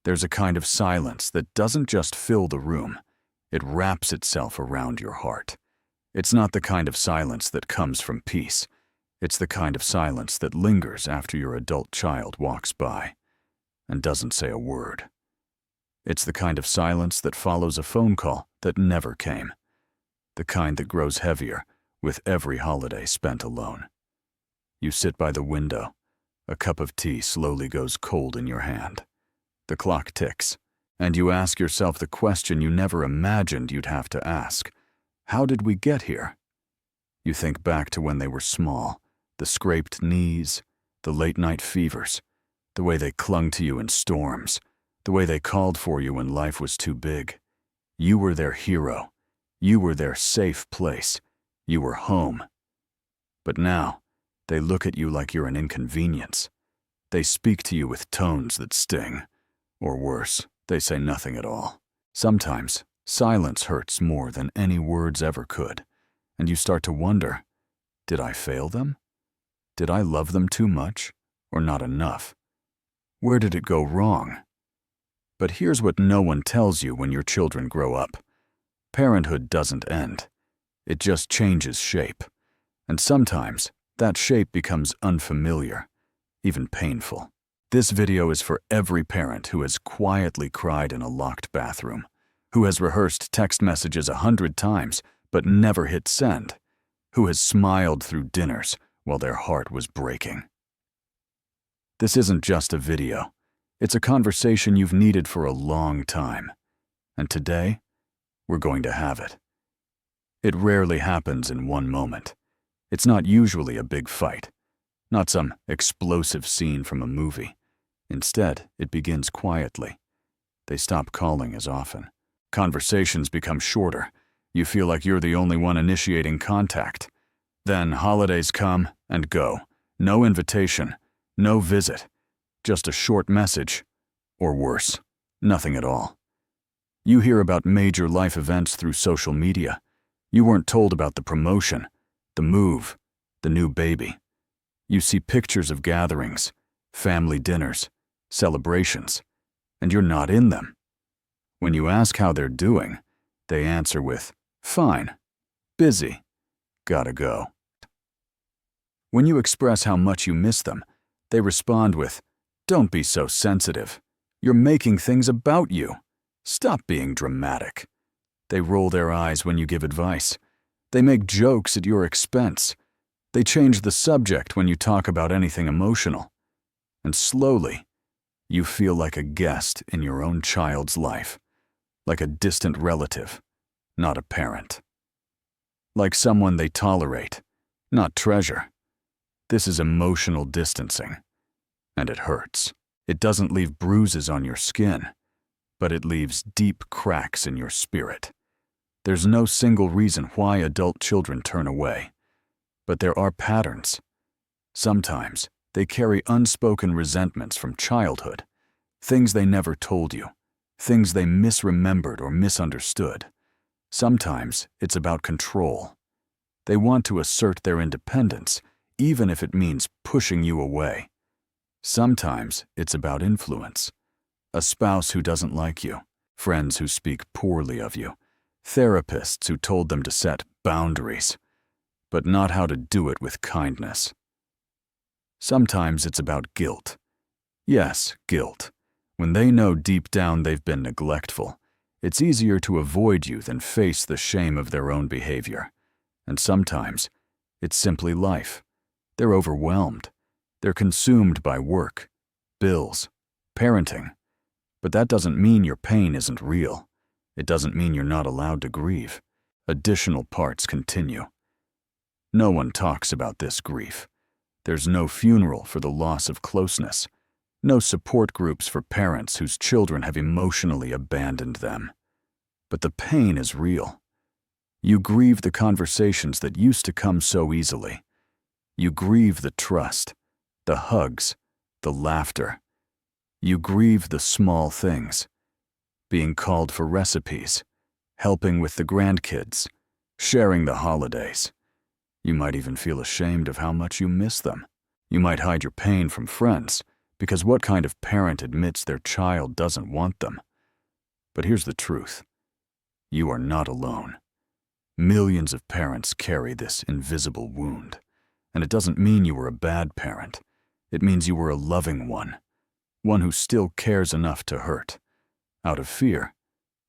There's a kind of silence that doesn't just fill the room, it wraps itself around your heart. It's not the kind of silence that comes from peace. It's the kind of silence that lingers after your adult child walks by and doesn't say a word. It's the kind of silence that follows a phone call that never came. The kind that grows heavier with every holiday spent alone. You sit by the window. A cup of tea slowly goes cold in your hand. The clock ticks, and you ask yourself the question you never imagined you'd have to ask. How did we get here? You think back to when they were small, the scraped knees, the late-night fevers, the way they clung to you in storms, the way they called for you when life was too big. You were their hero. You were their safe place. You were home. But now, they look at you like you're an inconvenience. They speak to you with tones that sting. Or worse, they say nothing at all. Sometimes, silence hurts more than any words ever could, and you start to wonder, did I fail them? Did I love them too much, or not enough? Where did it go wrong? But here's what no one tells you when your children grow up. Parenthood doesn't end. It just changes shape. And sometimes, that shape becomes unfamiliar, even painful. This video is for every parent who has quietly cried in a locked bathroom, who has rehearsed text messages 100 times but never hit send, who has smiled through dinners while their heart was breaking. This isn't just a video. It's a conversation you've needed for a long time. And today, we're going to have it. It rarely happens in one moment. It's not usually a big fight, not some explosive scene from a movie. Instead, it begins quietly. They stop calling as often. Conversations become shorter. You feel like you're the only one initiating contact. Then holidays come and go. No invitation, no visit, just a short message, or worse, nothing at all. You hear about major life events through social media. You weren't told about the promotion, the move, the new baby. You see pictures of gatherings, family dinners, celebrations, and you're not in them. When you ask how they're doing, they answer with, "Fine, busy, gotta go." When you express how much you miss them, they respond with, "Don't be so sensitive. You're making things about you. Stop being dramatic." They roll their eyes when you give advice. They make jokes at your expense. They change the subject when you talk about anything emotional. And slowly, you feel like a guest in your own child's life, like a distant relative, not a parent. Like someone they tolerate, not treasure. This is emotional distancing, and it hurts. It doesn't leave bruises on your skin, but it leaves deep cracks in your spirit. There's no single reason why adult children turn away, but there are patterns. Sometimes they carry unspoken resentments from childhood, things they never told you, things they misremembered or misunderstood. Sometimes it's about control. They want to assert their independence, even if it means pushing you away. Sometimes it's about influence. A spouse who doesn't like you, friends who speak poorly of you, therapists who told them to set boundaries, but not how to do it with kindness. Sometimes it's about guilt. Yes, guilt. When they know deep down they've been neglectful, it's easier to avoid you than face the shame of their own behavior. And sometimes it's simply life. They're overwhelmed. They're consumed by work, bills, parenting. But that doesn't mean your pain isn't real. It doesn't mean you're not allowed to grieve. Additional parts continue. No one talks about this grief. There's no funeral for the loss of closeness. No support groups for parents whose children have emotionally abandoned them. But the pain is real. You grieve the conversations that used to come so easily. You grieve the trust, the hugs, the laughter. You grieve the small things. Being called for recipes, helping with the grandkids, sharing the holidays. You might even feel ashamed of how much you miss them. You might hide your pain from friends, Because what kind of parent admits their child doesn't want them? But here's the truth. You are not alone. Millions of parents carry this invisible wound. And it doesn't mean you were a bad parent. It means you were a loving one who still cares enough to hurt. Out of fear,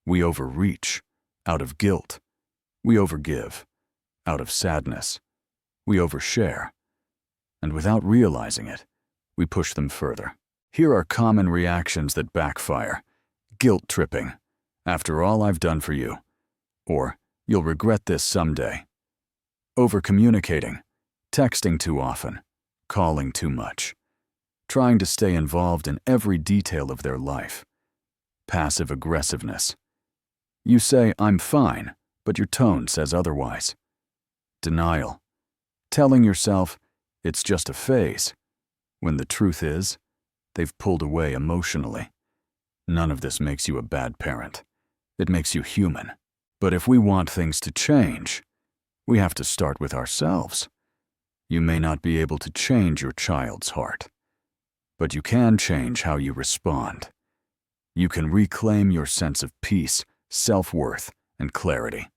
we overreach. Out of guilt, we overgive. Out of sadness, we overshare. And without realizing it, we push them further. Here are common reactions that backfire. Guilt tripping. After all I've done for you. Or, you'll regret this someday. Over-communicating. Texting too often. Calling too much. Trying to stay involved in every detail of their life. Passive aggressiveness. You say, I'm fine, but your tone says otherwise. Denial. Telling yourself, it's just a phase, when the truth is, they've pulled away emotionally. None of this makes you a bad parent. It makes you human. But if we want things to change, we have to start with ourselves. You may not be able to change your child's heart, but you can change how you respond. You can reclaim your sense of peace, self-worth, and clarity.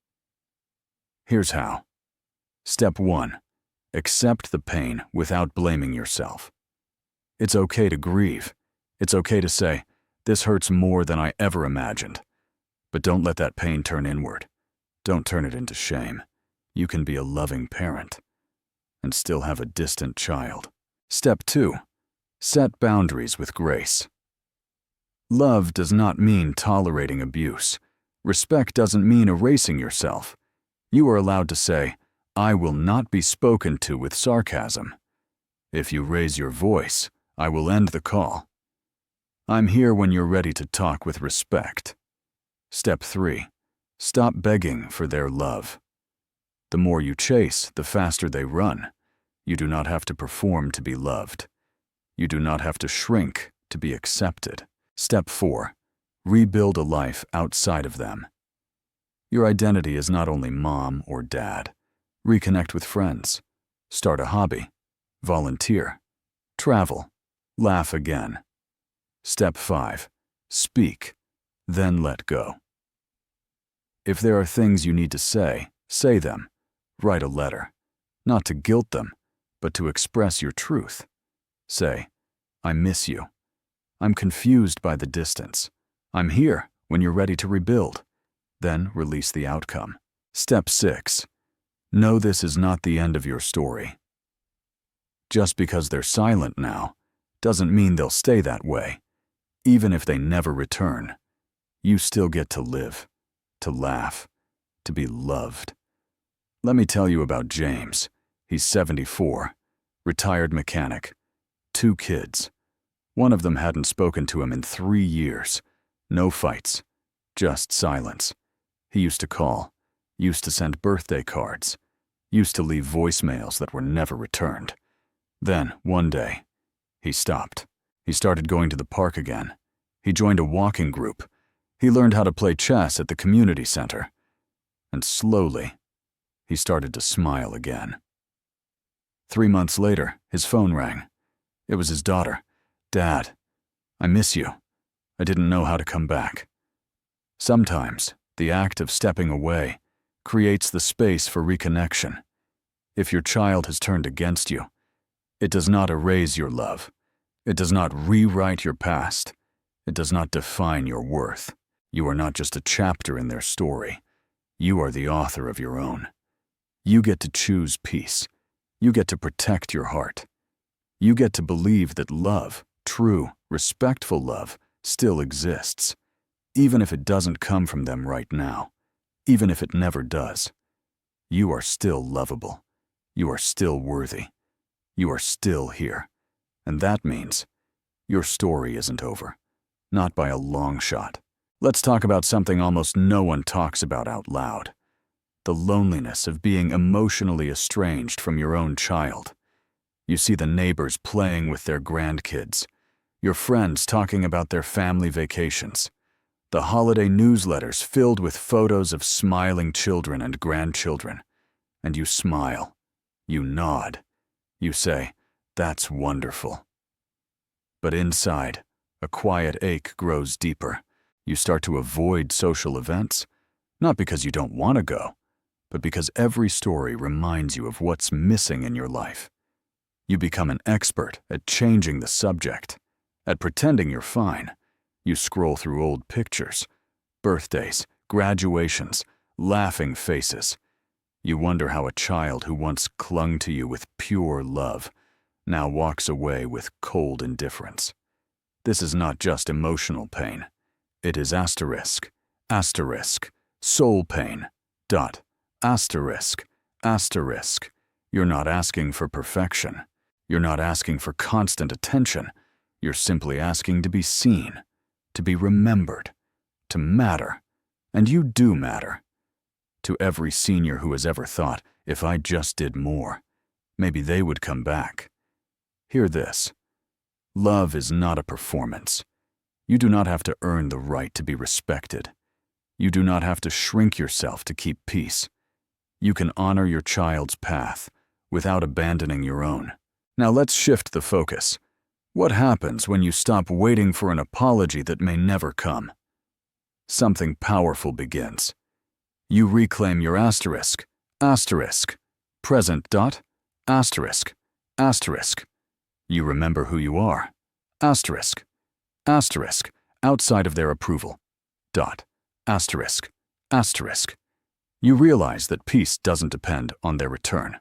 Here's how. Step 1. Accept the pain without blaming yourself. It's okay to grieve. It's okay to say, this hurts more than I ever imagined. But don't let that pain turn inward. Don't turn it into shame. You can be a loving parent and still have a distant child. Step 2. Set boundaries with grace. Love does not mean tolerating abuse. Respect doesn't mean erasing yourself. You are allowed to say, I will not be spoken to with sarcasm. If you raise your voice, I will end the call. I'm here when you're ready to talk with respect. Step 3. Stop begging for their love. The more you chase, the faster they run. You do not have to perform to be loved. You do not have to shrink to be accepted. Step 4. Rebuild a life outside of them. Your identity is not only mom or dad. Reconnect with friends. Start a hobby. Volunteer. Travel. Laugh again. Step 5. Speak, then let go. If there are things you need to say them. Write a letter, not to guilt them, but to express your truth. Say, I miss you. I'm confused by the distance. I'm here when you're ready to rebuild. Then release the outcome. Step 6. Know this is not the end of your story. Just because they're silent now doesn't mean they'll stay that way. Even if they never return, you still get to live, to laugh, to be loved. Let me tell you about James. He's 74, retired mechanic, 2 kids. One of them hadn't spoken to him in 3 years. No fights, just silence. He used to call, used to send birthday cards, used to leave voicemails that were never returned. Then, one day, he stopped. He started going to the park again. He joined a walking group. He learned how to play chess at the community center. And slowly, he started to smile again. 3 months later, his phone rang. It was his daughter. Dad, I miss you. I didn't know how to come back. Sometimes, the act of stepping away creates the space for reconnection. If your child has turned against you, it does not erase your love. It does not rewrite your past. It does not define your worth. You are not just a chapter in their story. You are the author of your own. You get to choose peace. You get to protect your heart. You get to believe that love, true, respectful love, still exists, even if it doesn't come from them right now, even if it never does. You are still lovable. You are still worthy. You are still here. And that means your story isn't over, not by a long shot. Let's talk about something almost no one talks about out loud. The loneliness of being emotionally estranged from your own child. You see the neighbors playing with their grandkids, your friends talking about their family vacations, the holiday newsletters filled with photos of smiling children and grandchildren, and you smile, you nod, you say, that's wonderful. But inside, a quiet ache grows deeper. You start to avoid social events, not because you don't want to go, but because every story reminds you of what's missing in your life. You become an expert at changing the subject, at pretending you're fine. You scroll through old pictures, birthdays, graduations, laughing faces. You wonder how a child who once clung to you with pure love now walks away with cold indifference. This is not just emotional pain. It is asterisk, soul pain, asterisk. You're not asking for perfection. You're not asking for constant attention. You're simply asking to be seen, to be remembered, to matter. And you do matter. To every senior who has ever thought, if I just did more, maybe they would come back. Hear this. Love is not a performance. You do not have to earn the right to be respected. You do not have to shrink yourself to keep peace. You can honor your child's path without abandoning your own. Now let's shift the focus. What happens when you stop waiting for an apology that may never come? Something powerful begins. You reclaim your asterisk, present dot, asterisk. You remember who you are, asterisk, outside of their approval, dot, asterisk. You realize that peace doesn't depend on their return.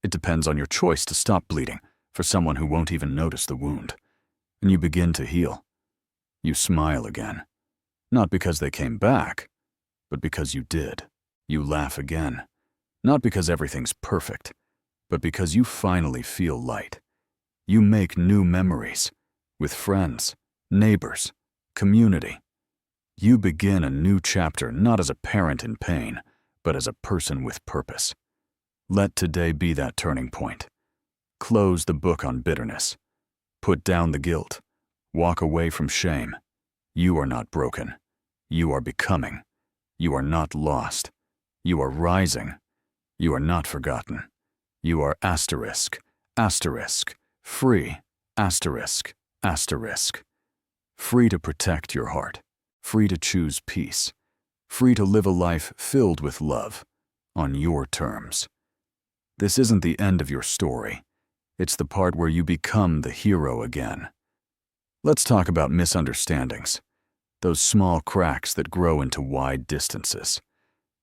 It depends on your choice to stop bleeding for someone who won't even notice the wound. And you begin to heal. You smile again, not because they came back, but because you did. You laugh again, not because everything's perfect, but because you finally feel light. You make new memories with friends, neighbors, community. You begin a new chapter not as a parent in pain, but as a person with purpose. Let today be that turning point. Close the book on bitterness. Put down the guilt. Walk away from shame. You are not broken. You are becoming. You are not lost. You are rising. You are not forgotten. You are asterisk, free, asterisk. Free to protect your heart. Free to choose peace. Free to live a life filled with love, on your terms. This isn't the end of your story. It's the part where you become the hero again. Let's talk about misunderstandings. Those small cracks that grow into wide distances.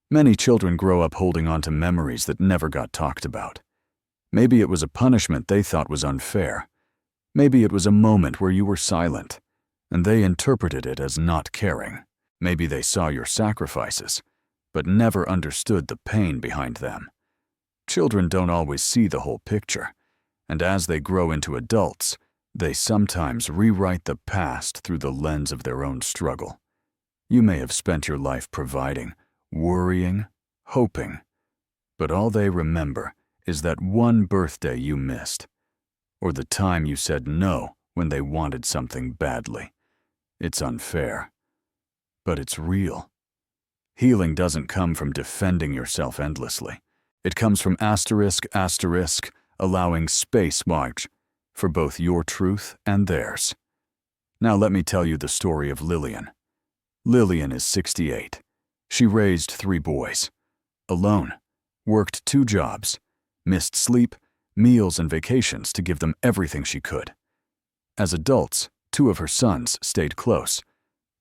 Many children grow up holding on to memories that never got talked about. Maybe it was a punishment they thought was unfair. Maybe it was a moment where you were silent, and they interpreted it as not caring. Maybe they saw your sacrifices, but never understood the pain behind them. Children don't always see the whole picture, and as they grow into adults, they sometimes rewrite the past through the lens of their own struggle. You may have spent your life providing, worrying, hoping, but all they remember is that one birthday you missed, or the time you said no when they wanted something badly. It's unfair, but it's real. Healing doesn't come from defending yourself endlessly. It comes from asterisk, allowing space margin for both your truth and theirs. Now let me tell you the story of Lillian. Lillian is 68. She raised 3 boys. Alone. Worked 2 jobs. Missed sleep, meals, and vacations to give them everything she could. As adults, 2 of her sons stayed close,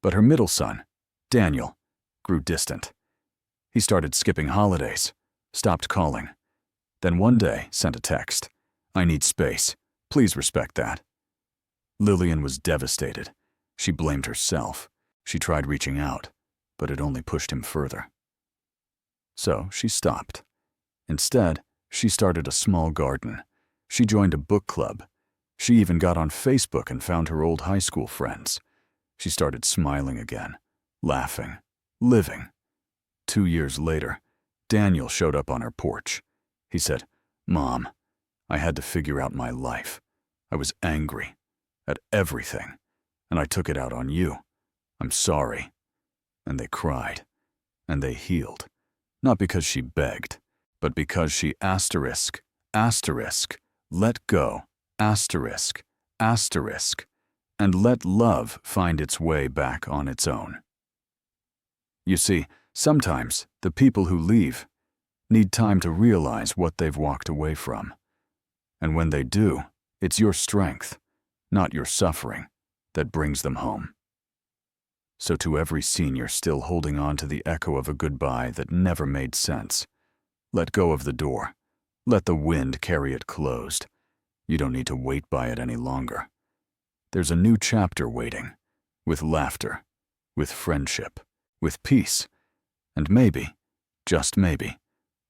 but her middle son, Daniel, grew distant. He started skipping holidays, stopped calling. Then one day sent a text. "I need space. Please respect that." Lillian was devastated. She blamed herself. She tried reaching out, but it only pushed him further. So she stopped. Instead, she started a small garden. She joined a book club. She even got on Facebook and found her old high school friends. She started smiling again, laughing, living. 2 years later, Daniel showed up on her porch. He said, "Mom, I had to figure out my life. I was angry at everything, and I took it out on you. I'm sorry." And they cried, and they healed, not because she begged, but because she asterisk, let go, asterisk. and let love find its way back on its own. You see, sometimes the people who leave need time to realize what they've walked away from. And when they do, it's your strength, not your suffering, that brings them home. So to every senior still holding on to the echo of a goodbye that never made sense, let go of the door. Let the wind carry it closed. You don't need to wait by it any longer. There's a new chapter waiting, with laughter, with friendship, with peace, and maybe, just maybe,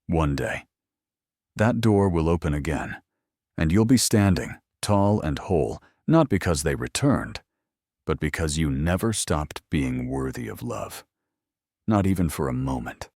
one day, that door will open again, and you'll be standing, tall and whole, not because they returned, but because you never stopped being worthy of love, not even for a moment.